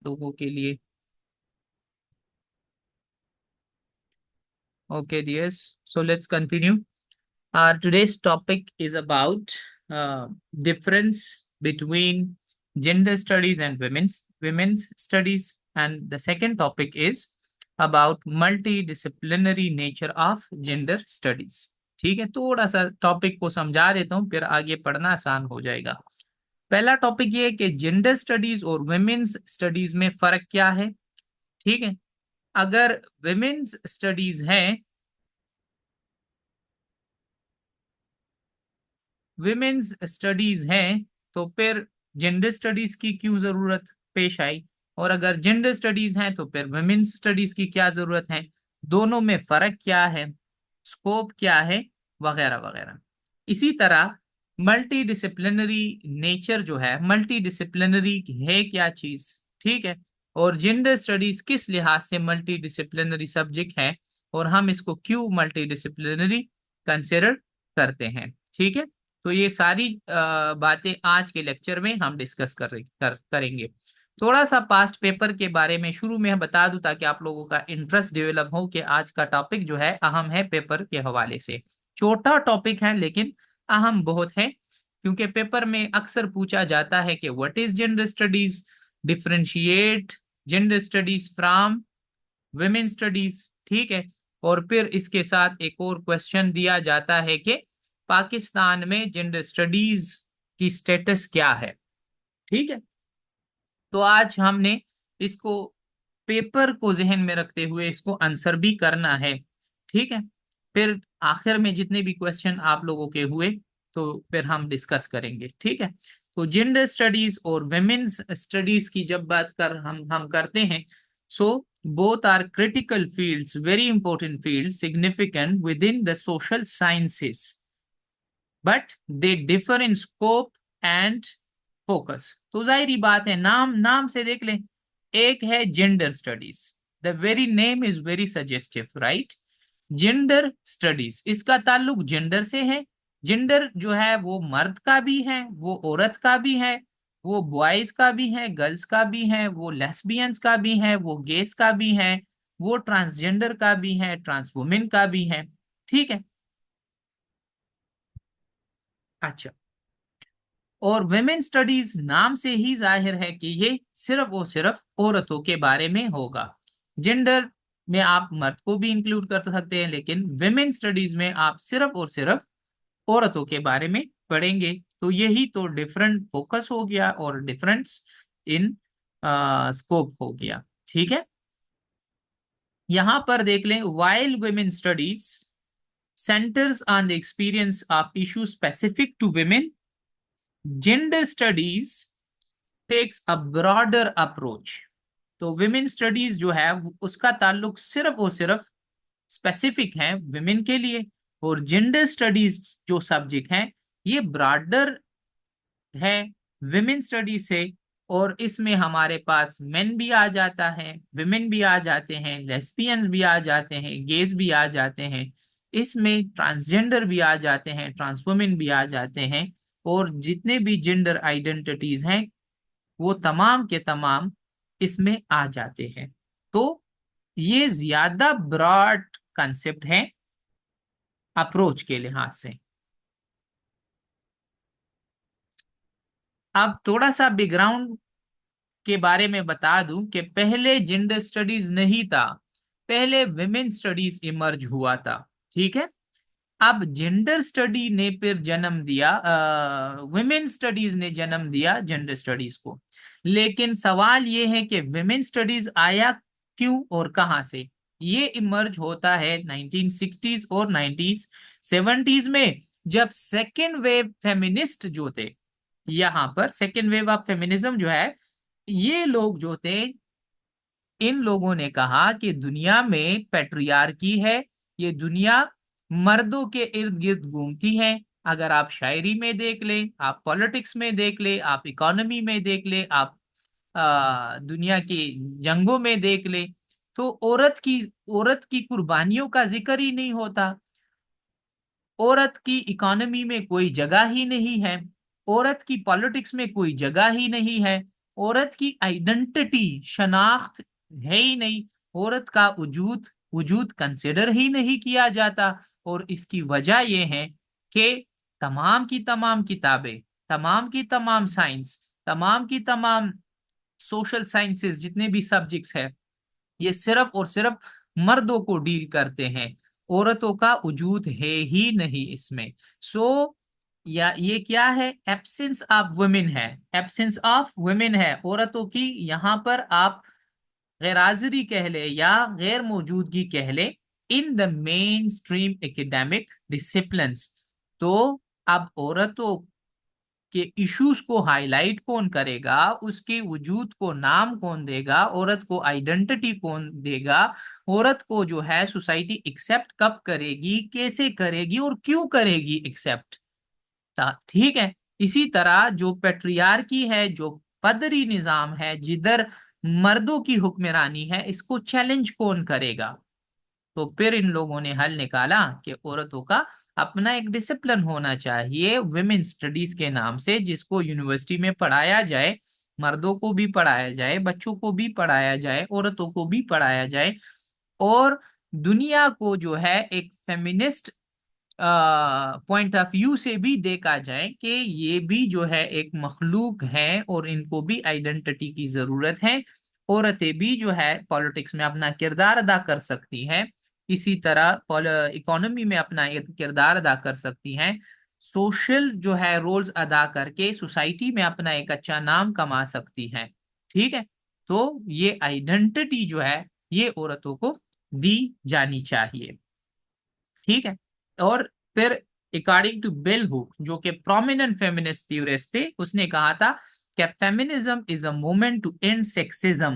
लोगों के लिए। Okay, dears. So let's continue. Our today's topic is about difference between gender studies and women's studies, and the second topic is about multidisciplinary nature of gender studies. ठीक है, थोड़ा सा topic को समझा देता हूँ, फिर आगे पढ़ना आसान हो जाएगा। पहला टॉपिक ये है कि जेंडर स्टडीज और वुमेन्स स्टडीज में फर्क क्या है। ठीक है, अगर वुमेन्स स्टडीज है, विमेन्स स्टडीज हैं, तो फिर जेंडर स्टडीज की क्यों जरूरत पेश आई, और अगर जेंडर स्टडीज हैं तो फिर विमेन्स स्टडीज की क्या जरूरत है, दोनों में फर्क क्या है, स्कोप क्या है, वगैरह वगैरह। इसी तरह मल्टी डिसिप्लिनरी नेचर जो है, मल्टी डिसिप्लिनरी है क्या चीज, ठीक है, और जेंडर स्टडीज किस लिहाज से मल्टी डिसिप्लिनरी सब्जेक्ट है, और हम इसको क्यों मल्टी डिसिप्लिनरी कंसिडर करते हैं। ठीक है, तो ये सारी बातें आज के लेक्चर में हम डिस्कस करेंगे। थोड़ा सा पास्ट पेपर के बारे में शुरू में बता दूं ताकि आप लोगों का इंटरेस्ट डेवलप हो कि आज का टॉपिक जो है अहम है पेपर के हवाले से। छोटा टॉपिक है लेकिन अहम बहुत है, क्योंकि पेपर में अक्सर पूछा जाता है कि what is gender studies, differentiate gender studies from women studies. ठीक है, और फिर इसके साथ एक और क्वेश्चन दिया जाता है कि पाकिस्तान में जेंडर स्टडीज की स्टेटस क्या है। ठीक है, तो आज हमने इसको पेपर को जहन में रखते हुए इसको आंसर भी करना है। ठीक है, फिर आखिर में जितने भी क्वेश्चन आप लोगों के हुए तो फिर हम डिस्कस करेंगे। ठीक है, तो जेंडर स्टडीज और वुमेन्स स्टडीज की जब बात कर हम करते हैं, so both are critical fields, very important field, significant within the social sciences, but they differ in scope and focus. तो जाहिर बात है, नाम नाम से देख लें, एक है gender studies, the very name is very suggestive, right. Gender studies, इसका ताल्लुक जेंडर से है। जेंडर जो है वो मर्द का भी है, वो औरत का भी है, वो बॉयज का भी है, गर्ल्स का भी है, वो लेस्बियंस का भी है, वो गेस का भी है, वो ट्रांसजेंडर का भी है, ट्रांस वुमेन का भी है। ठीक है, अच्छा, और वेमेन स्टडीज नाम से ही जाहिर है कि ये सिर्फ और सिर्फ औरतों के बारे में होगा। जेंडर में आप मर्द को भी इंक्लूड कर सकते हैं, लेकिन वेमेन स्टडीज में आप सिर्फ और सिर्फ औरतों के बारे में पढ़ेंगे। तो यही तो डिफरेंट फोकस हो गया और डिफरेंस इन स्कोप हो गया। ठीक है, यहां पर देख लें, while women studies centres on the experience of issue specific to women, gender studies takes a broader approach. तो विमेन स्टडीज जो है उसका ताल्लुक सिर्फ और सिर्फ स्पेसिफिक है विमेन के लिए, और जेंडर स्टडीज जो सब्जेक्ट है ये ब्रॉडर है विमेन स्टडीज से, और इसमें हमारे पास मेन भी आ जाता है, विमेन भी आ जाते हैं, लेस्बियंस भी आ जाते हैं, गेज भी आ जाते हैं, इसमें ट्रांसजेंडर भी आ जाते हैं, ट्रांस वुमेन भी आ जाते हैं, और जितने भी जेंडर आइडेंटिटीज हैं वो तमाम के तमाम इसमें आ जाते हैं। तो ये ज्यादा ब्रॉड कंसेप्ट है अप्रोच के लिहाज से। अब थोड़ा सा बैकग्राउंड के बारे में बता दूं कि पहले जेंडर स्टडीज नहीं था, पहले विमेन स्टडीज इमर्ज हुआ था। ठीक है, अब जेंडर स्टडी ने फिर जन्म दिया, विमेन स्टडीज ने जन्म दिया जेंडर स्टडीज को। लेकिन सवाल ये है कि विमेन स्टडीज आया क्यों और कहां से। ये इमर्ज होता है 1960s और 1970s में, जब सेकेंड वेव फेमिनिस्ट जो थे, यहाँ पर सेकेंड वेव ऑफ फेमिनिज्म जो है, ये लोग जो थे, इन लोगों ने कहा कि दुनिया में पेट्रियार्की है, ये दुनिया मर्दों के इर्द गिर्द घूमती है। अगर आप शायरी में देख ले, आप पॉलिटिक्स में देख ले, आप इकोनॉमी में देख ले, आप दुनिया की जंगों में देख ले, तो औरत की कुर्बानियों का जिक्र ही नहीं होता। औरत की इकोनॉमी में कोई जगह ही नहीं है, औरत की पॉलिटिक्स में कोई जगह ही नहीं है, औरत की आइडेंटिटी, शनाख्त है ही नहीं। औरत का वजूद वजूद कंसिडर ही नहीं किया जाता। और इसकी वजह यह है कि तमाम की तमाम किताबें, तमाम की तमाम साइंस, तमाम की तमाम सोशल साइंसेस, जितने भी सब्जेक्ट्स है, ये सिर्फ और सिर्फ मर्दों को डील करते हैं। औरतों का वजूद है ही नहीं इसमें। सो या ये क्या है, एब्सेंस ऑफ वुमेन है, एब्सेंस ऑफ वुमेन है औरतों की। यहाँ पर आप गैरहाजिरी कह ले या गैर मौजूदगी कह ले in the main stream academic disciplines. तो अब औरतों के इश्यूज को हाईलाइट कौन करेगा, उसके वजूद को नाम कौन देगा, औरत को आइडेंटिटी कौन देगा, औरत को जो है सोसाइटी एक्सेप्ट कब करेगी, कैसे करेगी और क्यों करेगी एक्सेप्ट। ठीक है। इसी तरह जो पेट्रियार्की है, जो पदरी निजाम है, जिधर मर्दों की हुक्मरानी है, इसको चैलेंज कौन करेगा। तो फिर इन लोगों ने हल निकाला कि औरतों का अपना एक डिसिप्लिन होना चाहिए विमेन स्टडीज के नाम से, जिसको यूनिवर्सिटी में पढ़ाया जाए, मर्दों को भी पढ़ाया जाए, बच्चों को भी पढ़ाया जाए, औरतों को भी पढ़ाया जाए। और दुनिया को जो है एक फेमिनिस्ट पॉइंट ऑफ व्यू से भी देखा जाए कि ये भी जो है एक मखलूक है और इनको भी आइडेंटिटी की जरूरत है। औरतें भी जो है पॉलिटिक्स में अपना किरदार अदा कर सकती हैं, इसी तरह इकोनॉमी में अपना एक किरदार अदा कर सकती हैं, सोशल जो है रोल्स अदा करके सोसाइटी में अपना एक अच्छा नाम कमा सकती हैं। ठीक है। तो ये आइडेंटिटी जो है ये औरतों को दी जानी चाहिए। ठीक है। और फिर अकॉर्डिंग टू बेल हुक, जो कि प्रोमिनेंट फेमिनिस्ट थ्योरिस्ट थे, उसने कहा था कि feminism is a movement to end sexism,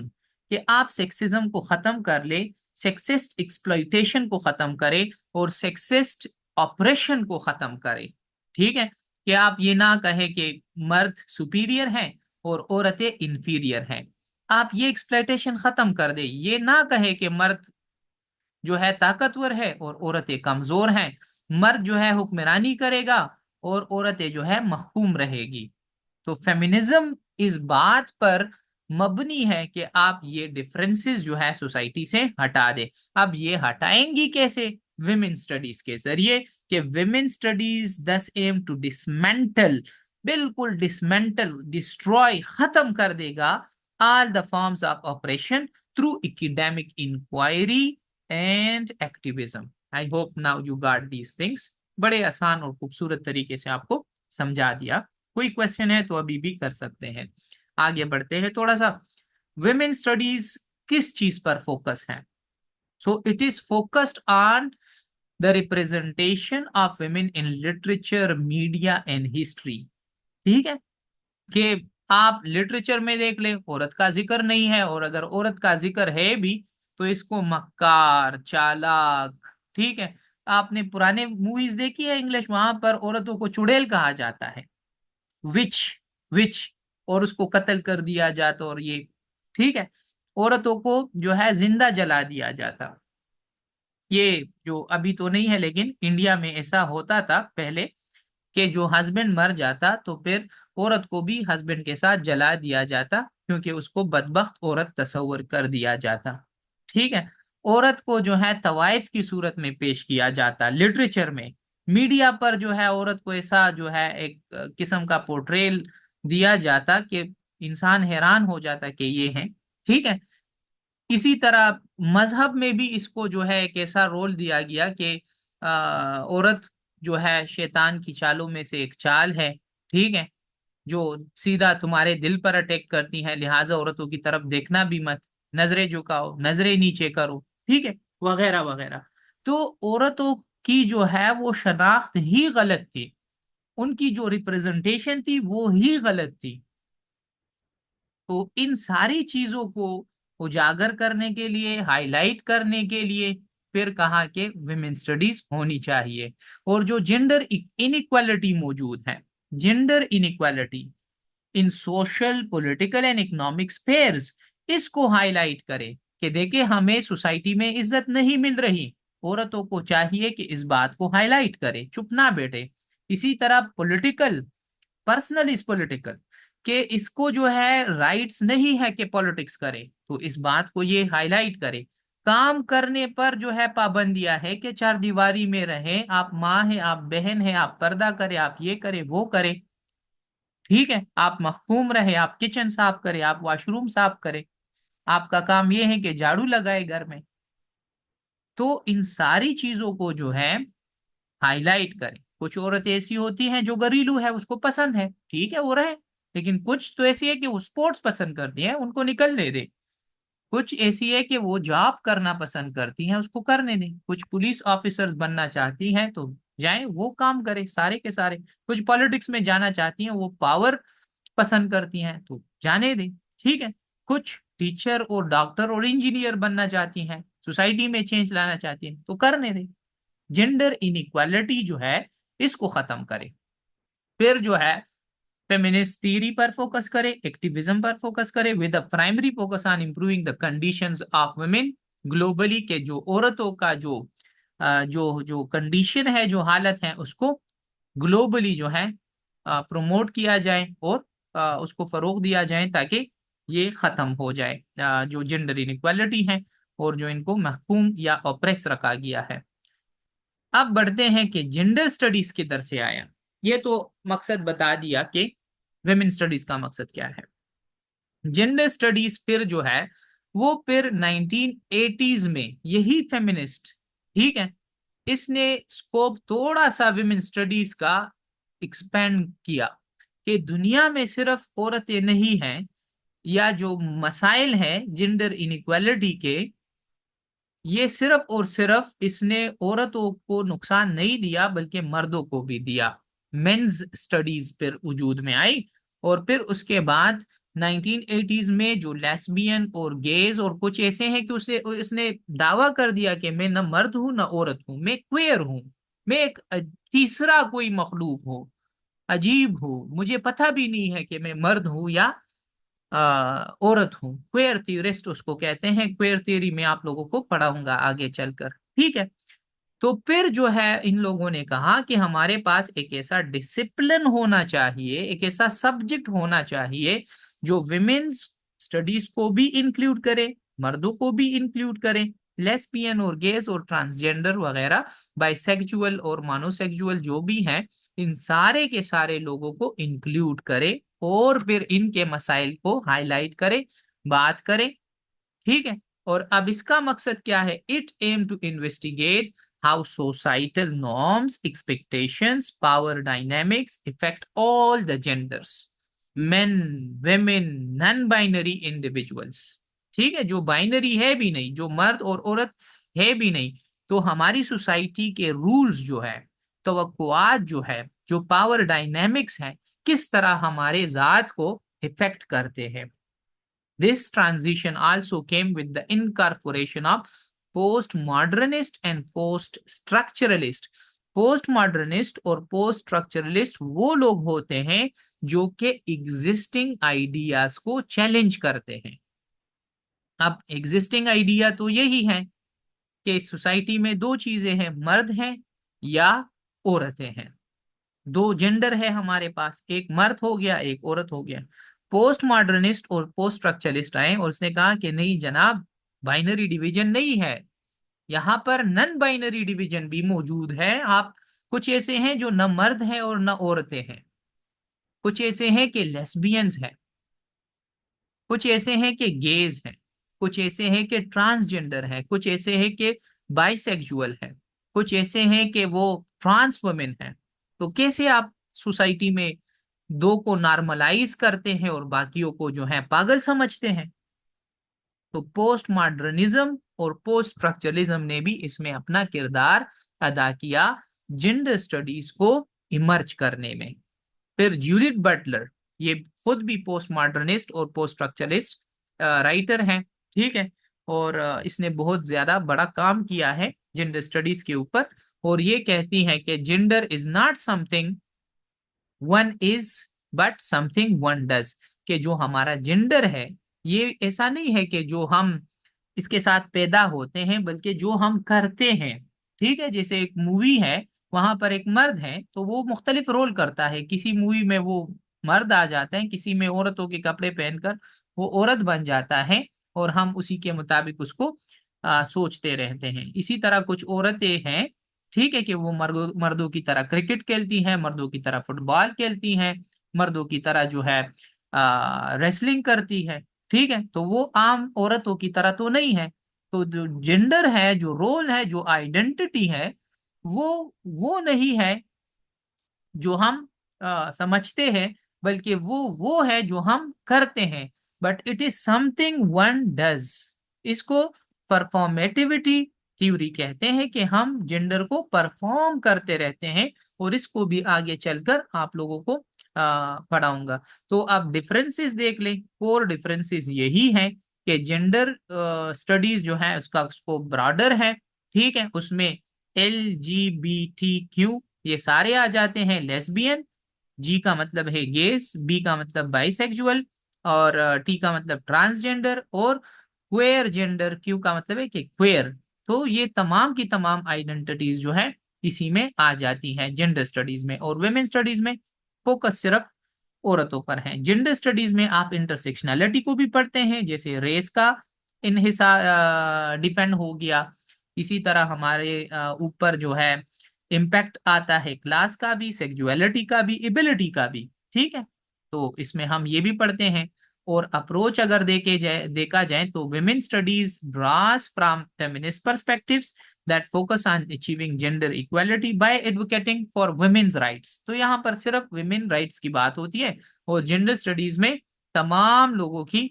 कि आप सेक्सिज्म को खत्म कर ले, सेक्सिस्ट एक्सप्लॉइटेशन को खत्म करे और सेक्सिस्ट ऑपरेशन को खत्म करे। ठीक है। कि आप ये ना कहे कि मर्द सुपीरियर हैं और औरतें इंफीरियर हैं। आप ये एक्सप्लॉइटेशन खत्म कर दे, ये ना कहे कि मर्द जो है ताकतवर है और औरतें कमजोर हैं, मर्द जो है हुक्मरानी करेगा और औरतें जो है महकूम रहेगी। तो फेमिनिज्म इस बात पर मबनी है कि आप ये डिफरेंसेस जो है सोसाइटी से हटा दे। अब ये हटाएंगी कैसे, विमेन स्टडीज के जरिए, कि women studies thus aim to dismantle, बिल्कुल डिसमेंटल, डिस्ट्रॉय, खत्म कर देगा all the forms of oppression through academic inquiry and activism. I hope now you got these things. बड़े आसान और खूबसूरत तरीके से आपको समझा दिया। कोई क्वेश्चन है तो अभी भी कर सकते हैं। आगे बढ़ते हैं थोड़ा सा। विमेन स्टडीज किस चीज पर फोकस है? So it is focused on the representation of women in literature, media and history. ठीक है। कि आप लिटरेचर में देख ले, औरत का जिक्र नहीं है, और अगर औरत का जिक्र है भी तो इसको मक्कार, चालाक, ठीक है। आपने पुराने मूवीज देखी है इंग्लिश, वहां पर औरतों को चुड़ैल कहा जाता है, विच, विच, और उसको कत्ल कर दिया जाता, और ये, ठीक है, औरतों को जो है जिंदा जला दिया जाता। ये जो अभी तो नहीं है लेकिन इंडिया में ऐसा होता था पहले, कि जो हस्बैंड मर जाता तो फिर औरत को भी हस्बैंड के साथ जला दिया जाता, क्योंकि उसको बदबख्त औरत तस्वर कर दिया जाता। ठीक है। औरत को जो है तवाइफ की सूरत में पेश किया जाता लिटरेचर में। मीडिया पर जो है औरत को ऐसा जो है एक किस्म का पोर्ट्रेल दिया जाता कि इंसान हैरान हो जाता कि ये है। ठीक है। इसी तरह मजहब में भी इसको जो है एक ऐसा रोल दिया गया कि औरत जो है शैतान की चालों में से एक चाल है। ठीक है। जो सीधा तुम्हारे दिल पर अटैक करती हैं, लिहाजा औरतों की तरफ देखना भी मत, नजरें झुकाओ, नजरें नीचे करो, ठीक है, वगैरह वगैरह। तो औरतों की जो है वो शनाख्त ही गलत थी, उनकी जो रिप्रेजेंटेशन थी वो ही गलत थी। तो इन सारी चीजों को उजागर करने के लिए, हाईलाइट करने के लिए फिर कहा कि विमेन स्टडीज होनी चाहिए। और जो जेंडर इनइक्वालिटी मौजूद है, gender inequality in social, political and economic spheres, इसको हाईलाइट करे कि देखिए हमें सोसाइटी में इज्जत नहीं मिल रही। औरतों को चाहिए कि इस बात को हाईलाइट करे, चुप ना बैठे। इसी तरह पॉलिटिकल, पर्सनल इज पॉलिटिकल, कि इसको जो है राइट्स नहीं है कि पॉलिटिक्स करे, तो इस बात को ये हाईलाइट करे। काम करने पर जो है पाबंदियां है कि चार दीवारी में रहे, आप माँ है, आप बहन है, आप पर्दा करे, आप ये करे वो करे, ठीक है, आप महकूम रहे, आप किचन साफ करे, आप वॉशरूम साफ करे, आपका काम ये है कि झाड़ू लगाए घर में। तो इन सारी चीजों को जो है हाईलाइट करें। कुछ औरतें ऐसी होती हैं जो घरेलू है, उसको पसंद है, ठीक है वो रहे, लेकिन कुछ तो ऐसी है कि वो स्पोर्ट्स पसंद करती है, उनको निकलने दे। कुछ ऐसी है कि वो जॉब करना पसंद करती हैं, उसको करने दें। कुछ पुलिस ऑफिसर्स बनना चाहती हैं तो जाए, वो काम करे सारे के सारे। कुछ पॉलिटिक्स में जाना चाहती हैं, वो पावर पसंद करती हैं तो जाने दें, ठीक है। कुछ टीचर और डॉक्टर और इंजीनियर बनना चाहती हैं, सोसाइटी में चेंज लाना चाहती हैं तो करने दें। जेंडर इनइक्वालिटी जो है इसको खत्म करे। फिर जो है फेमिनिस्ट थ्योरी पर फोकस करे, एक्टिविज्म पर फोकस करे, with a primary focus on improving the conditions of women globally, के जो औरतों का जो जो जो कंडीशन है, जो हालत है, उसको ग्लोबली जो है प्रमोट किया जाए और उसको फरोग दिया जाए, ताकि ये खत्म हो जाए जो जेंडर इनइक्वालिटी है और जो इनको महकूम या ऑप्रेस रखा गया है। अब बढ़ते हैं कि जेंडर स्टडीज किधर से आया। ये तो मकसद बता दिया कि विमेन स्टडीज का मकसद क्या है। जेंडर स्टडीज फिर जो है वो फिर 1980s में यही फेमिनिस्ट, ठीक है, इसने स्कोप थोड़ा सा विमेन स्टडीज का एक्सपेंड किया कि दुनिया में सिर्फ औरतें नहीं हैं, या जो मसाइल हैं जेंडर इनइक्वालिटी के, ये सिर्फ और सिर्फ इसने औरतों को नुकसान नहीं दिया बल्कि मर्दों को भी दिया। मेंस स्टडीज फिर वजूद में आई, और फिर उसके बाद 1980s में जो लेस्बियन और गेज और कुछ ऐसे हैं कि उसे उसने दावा कर दिया कि मैं न मर्द हूं न औरत हूं, मैं क्वेयर हूं, मैं एक तीसरा कोई मखलूक हूं, अजीब हूं, मुझे पता भी नहीं है कि मैं मर्द हूं या औरत हूँ। क्वेयर थियरिस्ट उसको कहते हैं, क्वेयर थियरी में आप लोगों को पढ़ाऊंगा आगे चलकर, ठीक है। तो फिर जो है इन लोगों ने कहा कि हमारे पास एक ऐसा डिसिप्लिन होना चाहिए, एक ऐसा सब्जेक्ट होना चाहिए जो विमेन्स स्टडीज को भी इंक्लूड करे, मर्दों को भी इंक्लूड करे, लेस्बियन और गेस और ट्रांसजेंडर वगैरह, बाइसेक्सुअल और मोनोसेक्सुअल जो भी हैं, इन सारे के सारे लोगों को इंक्लूड करे और फिर इनके मसाइल को हाईलाइट करे, बात करे, ठीक है। और अब इसका मकसद क्या है? It aim to investigate how societal norms, expectations, power dynamics affect all the genders, men, women, non binary individuals, ठीक है, जो बाइनरी है भी नहीं, जो मर्द और औरत है भी नहीं, तो हमारी सोसाइटी के रूल्स जो है, तवक्कुआत जो है, जो पावर डायनेमिक्स है, किस तरह हमारे जात को इफेक्ट करते हैं। This transition also came with the incorporation of postmodernist and post-structuralist. पोस्टमॉडर्निस्ट और पोस्ट स्ट्रक्चरलिस्ट वो लोग होते हैं जो कि एग्जिस्टिंग आइडियाज को चैलेंज करते हैं। अब एग्जिस्टिंग आइडिया तो यही है कि सोसाइटी में दो चीजें हैं, मर्द हैं या औरतें हैं, दो जेंडर है हमारे पास, एक मर्द हो गया एक औरत हो गया। पोस्ट मॉडर्निस्ट और पोस्ट स्ट्रक्चरलिस्ट आए और उसने कहा कि नहीं जनाब, बाइनरी डिवीजन नहीं है, यहाँ पर नन बाइनरी डिवीजन भी मौजूद है। आप कुछ ऐसे हैं जो न मर्द हैं और न औरतें हैं, कुछ ऐसे हैं कि लेस्बियंस हैं, कुछ ऐसे हैं कि गेज हैं, कुछ ऐसे हैं कि ट्रांसजेंडर हैं, कुछ ऐसे हैं कि बाइसेक्सुअल हैं, कुछ ऐसे हैं कि वो ट्रांस वुमेन हैं। तो कैसे आप सोसाइटी में दो को नॉर्मलाइज करते हैं और बाकियों को जो है पागल समझते हैं? तो पोस्ट मॉडर्निज्म और पोस्ट स्ट्रक्चरलिज्म ने भी इसमें अपना किरदार अदा किया जेंडर स्टडीज को इमर्ज करने में। फिर जूडिथ बटलर, ये खुद भी पोस्ट मॉडर्निस्ट और पोस्ट स्ट्रक्चरलिस्ट राइटर हैं, ठीक है, और इसने बहुत ज्यादा बड़ा काम किया है जेंडर स्टडीज के ऊपर। और ये कहती है कि gender is not something one is but something one does, कि जो हमारा जेंडर है ये ऐसा नहीं है कि जो हम इसके साथ पैदा होते हैं, बल्कि जो हम करते हैं, ठीक है। जैसे एक मूवी है, वहां पर एक मर्द है तो वो मुख्तलिफ रोल करता है, किसी मूवी में वो मर्द आ जाते हैं, किसी में औरतों के कपड़े पहनकर वो औरत बन जाता है और हम उसी के मुताबिक उसको सोचते रहते हैं। इसी तरह कुछ औरतें हैं, ठीक है, कि वो मर्दों की तरह क्रिकेट खेलती हैं, मर्दों की तरह फुटबॉल खेलती हैं, मर्दों की तरह जो है रेसलिंग करती है, ठीक है, तो वो आम औरतों की तरह तो नहीं है। तो जो जेंडर है, जो रोल है, जो आइडेंटिटी है, वो नहीं है जो हम समझते हैं, बल्कि वो है जो हम करते हैं। But it is something one does. इसको परफॉर्मेटिविटी थ्योरी कहते हैं, कि हम जेंडर को परफॉर्म करते रहते हैं, और इसको भी आगे चलकर आप लोगों को पढ़ाऊंगा। तो आप डिफरेंसेस देख लें। फोर डिफरेंसेस यही है कि जेंडर स्टडीज जो है उसका स्कोप ब्रॉडर है, ठीक है, उसमें LGBTQ ये सारे आ जाते हैं। लेस्बियन, जी का मतलब है गेस, बी का मतलब बाइसेक्सुअल, और टी का मतलब ट्रांसजेंडर, और क्वेयर जेंडर, क्यू का मतलब है कि क्वेयर। तो ये तमाम की तमाम आइडेंटिटीज जो है इसी में आ जाती हैं जेंडर स्टडीज में। और वुमेन स्टडीज में फोकस सिर्फ औरतों पर है। जेंडर स्टडीज में आप इंटरसेक्शनैलिटी को भी पढ़ते हैं, जैसे रेस का इनहिसार डिपेंड हो गया। इसी तरह हमारे ऊपर जो है इम्पैक्ट आता है क्लास का भी, सेक्सुअलिटी का भी, एबिलिटी का भी, ठीक है। तो इसमें हम ये भी पढ़ते हैं। और अप्रोच अगर देखा जाए तो women studies draws from feminist perspectives that focus on achieving gender equality by advocating for women's rights. तो यहाँ पर सिर्फ विमेन राइट्स की बात होती है, और जेंडर स्टडीज में तमाम लोगों की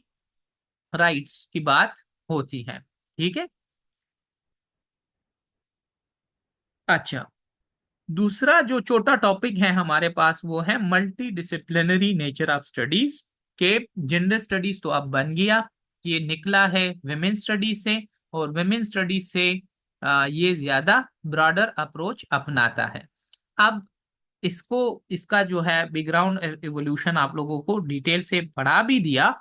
राइट्स की बात होती है, ठीक है। अच्छा, दूसरा जो छोटा टॉपिक है हमारे पास वो है multi disciplinary nature of studies. के जेंडर स्टडीज तो अब बन गया, ये निकला है विमेन स्टडीज से, और विमेन स्टडीज से ये ज्यादा ब्रॉडर अप्रोच अपनाता है। अब इसको इसका जो है बैकग्राउंड एवोल्यूशन आप लोगों को डिटेल से पढ़ा भी दिया।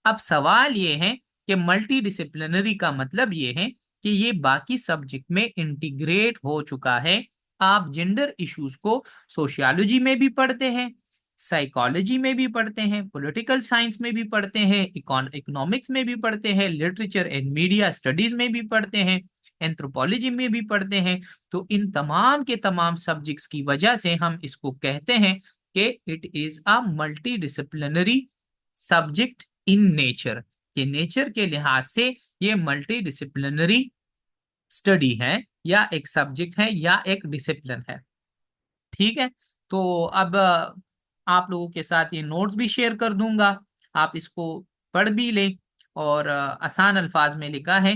अब सवाल ये है कि मल्टी डिसिप्लिनरी का मतलब ये है कि ये बाकी सब्जेक्ट में इंटीग्रेट हो चुका है। आप जेंडर इश्यूज को सोशियोलॉजी में भी पढ़ते हैं, साइकोलॉजी में भी पढ़ते हैं, पॉलिटिकल साइंस में भी पढ़ते हैं, इकोनॉमिक्स में भी पढ़ते हैं, लिटरेचर एंड मीडिया स्टडीज में भी पढ़ते हैं, एंथ्रोपोलॉजी में भी पढ़ते हैं। तो इन तमाम के तमाम सब्जेक्ट्स की वजह से हम इसको कहते हैं कि it is a multi disciplinary subject in nature, कि नेचर के लिहाज से ये मल्टी डिसिप्लिनरी स्टडी है, या एक सब्जेक्ट है, या एक डिसिप्लिन है, ठीक है। तो अब आप लोगों के साथ ये नोट्स भी शेयर कर दूंगा, आप इसको पढ़ भी लें। और आसान अल्फाज में लिखा है,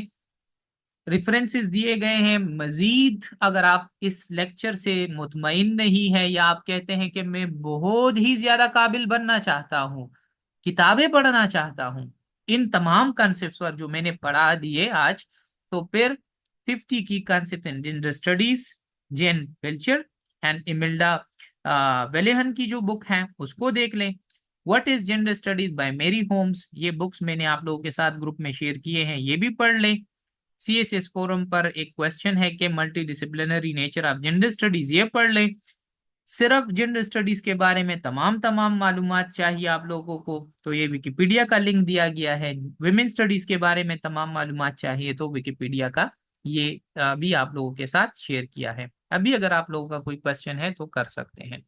रेफरेंसेस दिए गए हैं। मजीद अगर आप इस लेक्चर से मुतमईन नहीं है, या आप कहते हैं कि मैं बहुत ही ज्यादा काबिल बनना चाहता हूँ, किताबें पढ़ना चाहता हूँ इन तमाम कॉन्सेप्ट्स पर जो मैंने पढ़ा दिए आज, तो फिर 50 की concept in gender studies, Jane Pilcher and Imelda Whelehan की जो बुक है उसको देख लें। What is gender studies by Mary Holmes, ये बुक्स मैंने आप लोगों के साथ ग्रुप में शेयर किए हैं, ये भी पढ़ लें। CSS फोरम पर एक क्वेश्चन है कि multi disciplinary nature of gender studies, ये पढ़ लें। सिर्फ जेंडर स्टडीज के बारे में तमाम तमाम मालूमात चाहिए आप लोगों को, तो ये विकिपीडिया का लिंक दिया गया है। विमेन स्टडीज के बारे में तमाम मालूमात चाहिए तो विकिपीडिया का ये भी आप लोगों के साथ शेयर किया है। अभी अगर आप लोगों का कोई क्वेश्चन है तो कर सकते हैं।